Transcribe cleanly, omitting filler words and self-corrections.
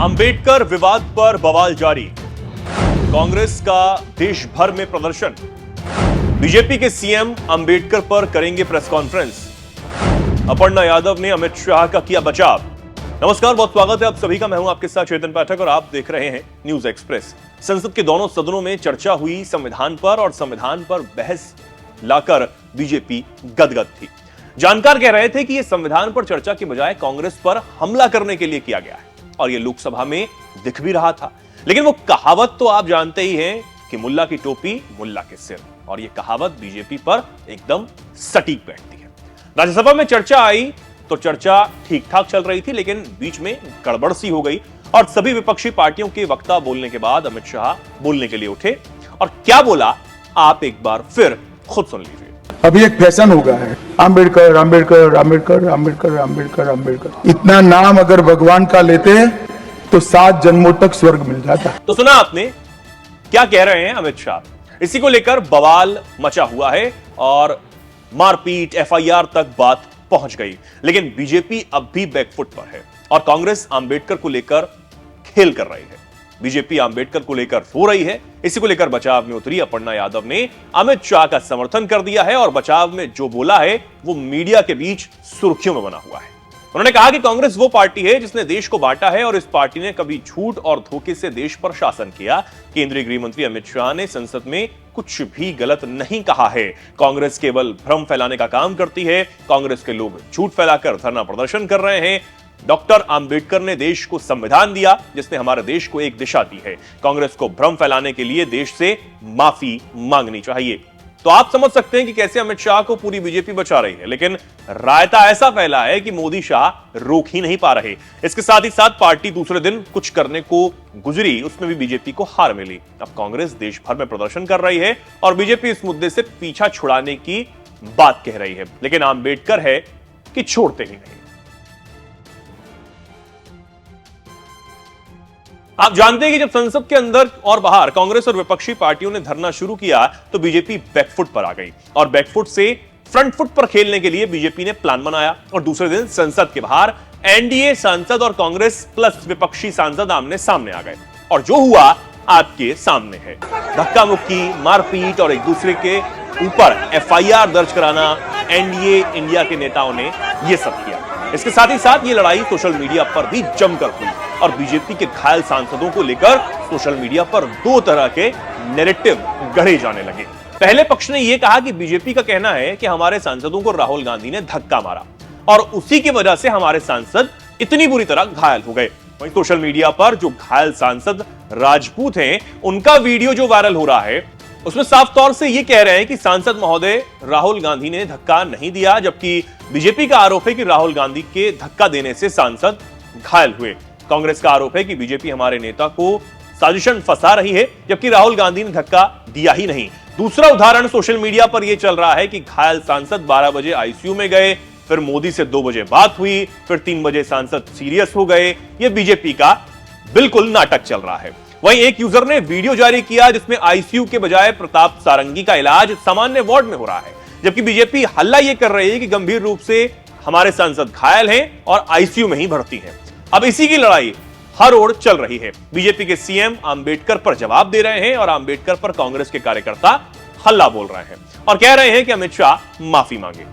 अंबेडकर विवाद पर बवाल जारी। कांग्रेस का देश भर में प्रदर्शन। बीजेपी के सीएम अंबेडकर पर करेंगे प्रेस कॉन्फ्रेंस। अपर्णा यादव ने अमित शाह का किया बचाव। नमस्कार, बहुत स्वागत है आप सभी का। मैं हूं आपके साथ चेतन पाठक और आप देख रहे हैं न्यूज एक्सप्रेस। संसद के दोनों सदनों में चर्चा हुई संविधान पर और संविधान पर बहस लाकर बीजेपी गदगद थी। जानकार कह रहे थे कि यह संविधान पर चर्चा के बजाय कांग्रेस पर हमला करने के लिए किया गया है और यह लोकसभा में दिख भी रहा था। लेकिन वो कहावत तो आप जानते ही हैं कि मुल्ला की टोपी मुल्ला के सिर, और यह कहावत बीजेपी पर एकदम सटीक बैठती है। राज्यसभा में चर्चा आई तो चर्चा ठीक ठाक चल रही थी, लेकिन बीच में गड़बड़ सी हो गई और सभी विपक्षी पार्टियों के वक्ता बोलने के बाद अमित शाह बोलने के लिए उठे और क्या बोला आप एक बार फिर खुद सुन लीजिए। अभी एक फैशन हो गया है, अंबेडकर अंबेडकर अंबेडकर अंबेडकर अंबेडकर अंबेडकर। इतना नाम अगर भगवान का लेते तो 7 जन्मों तक स्वर्ग मिल जाता। तो सुना आपने क्या कह रहे हैं अमित शाह। इसी को लेकर बवाल मचा हुआ है और मारपीट एफआईआर तक बात पहुंच गई। लेकिन बीजेपी अब भी बैकफुट पर है और कांग्रेस अंबेडकर को लेकर खेल कर रही है। बीजेपी अंबेडकर को लेकर रो रही है। इसी को लेकर बचाव में उतरी अपर्णा यादव ने अमित शाह का समर्थन कर दिया है और बचाव में जो बोला है वो मीडिया के बीच सुर्खियों में बना हुआ है। उन्होंने कहा कि कांग्रेस वो पार्टी है जिसने देश को बांटा है और इस पार्टी ने कभी झूठ और धोखे से देश पर शासन किया। केंद्रीय गृह मंत्री अमित शाह ने संसद में कुछ भी गलत नहीं कहा है। कांग्रेस केवल भ्रम फैलाने का काम करती है। कांग्रेस के लोग झूठ फैलाकर धरना प्रदर्शन कर रहे हैं। डॉक्टर अंबेडकर ने देश को संविधान दिया जिसने हमारे देश को एक दिशा दी है। कांग्रेस को भ्रम फैलाने के लिए देश से माफी मांगनी चाहिए। तो आप समझ सकते हैं कि कैसे अमित शाह को पूरी बीजेपी बचा रही है, लेकिन रायता ऐसा फैला है कि मोदी शाह रोक ही नहीं पा रहे। इसके साथ ही साथ पार्टी दूसरे दिन कुछ करने को गुजरी, उसमें भी बीजेपी को हार मिली। अब कांग्रेस देश भर में प्रदर्शन कर रही है और बीजेपी इस मुद्दे से पीछा छुड़ाने की बात कह रही है, लेकिन अंबेडकर है कि छोड़ते ही नहीं। आप जानते हैं कि जब संसद के अंदर और बाहर कांग्रेस और विपक्षी पार्टियों ने धरना शुरू किया तो बीजेपी बैकफुट पर आ गई और बैकफुट से फ्रंट फुट पर खेलने के लिए बीजेपी ने प्लान बनाया और दूसरे दिन संसद के बाहर एनडीए सांसद और कांग्रेस प्लस विपक्षी सांसद आमने सामने आ गए और जो हुआ आपके सामने है। धक्का मुक्की, मारपीट और एक दूसरे के ऊपर एफआईआर दर्ज कराना, एनडीए इंडिया के नेताओं ने यह सब किया। इसके साथ ही साथ ये लड़ाई सोशल मीडिया पर भी जमकर हुई और बीजेपी के घायल सांसदों को लेकर सोशल मीडिया पर 2 तरह के नैरेटिव गढ़े जाने लगे। पहले पक्ष ने यह कहा कि बीजेपी का कहना है कि हमारे सांसदों को राहुल गांधी ने धक्का मारा और उसी की वजह से हमारे सांसद इतनी बुरी तरह घायल हो गए। वहीं सोशल मीडिया पर जो घायल सांसद राजपूत हैं, उनका वीडियो जो वायरल हो रहा है उसमें साफ तौर से यह कह रहे हैं कि सांसद महोदय राहुल गांधी ने धक्का नहीं दिया, जबकि बीजेपी का आरोप है कि राहुल गांधी के धक्का देने से सांसद घायल हुए। कांग्रेस का आरोप है कि बीजेपी हमारे नेता को साजिशन फंसा रही है, जबकि राहुल गांधी ने धक्का दिया ही नहीं। दूसरा उदाहरण सोशल मीडिया पर यह चल रहा है कि घायल सांसद 12 बजे आईसीयू में गए, फिर मोदी से 2 बजे बात हुई, फिर 3 बजे सांसद सीरियस हो गए। यह बीजेपी का बिल्कुल नाटक चल रहा है। वहीं एक यूजर ने वीडियो जारी किया जिसमें आईसीयू के बजाय प्रताप सारंगी का इलाज सामान्य वार्ड में हो रहा है, जबकि बीजेपी हल्ला यह कर रही है कि गंभीर रूप से हमारे सांसद घायल हैं और आईसीयू में ही भर्ती हैं। अब इसी की लड़ाई हर ओर चल रही है। बीजेपी के सीएम अंबेडकर पर जवाब दे रहे हैं और अंबेडकर पर कांग्रेस के कार्यकर्ता हल्ला बोल रहे हैं और कह रहे हैं कि अमित शाह माफी मांगे।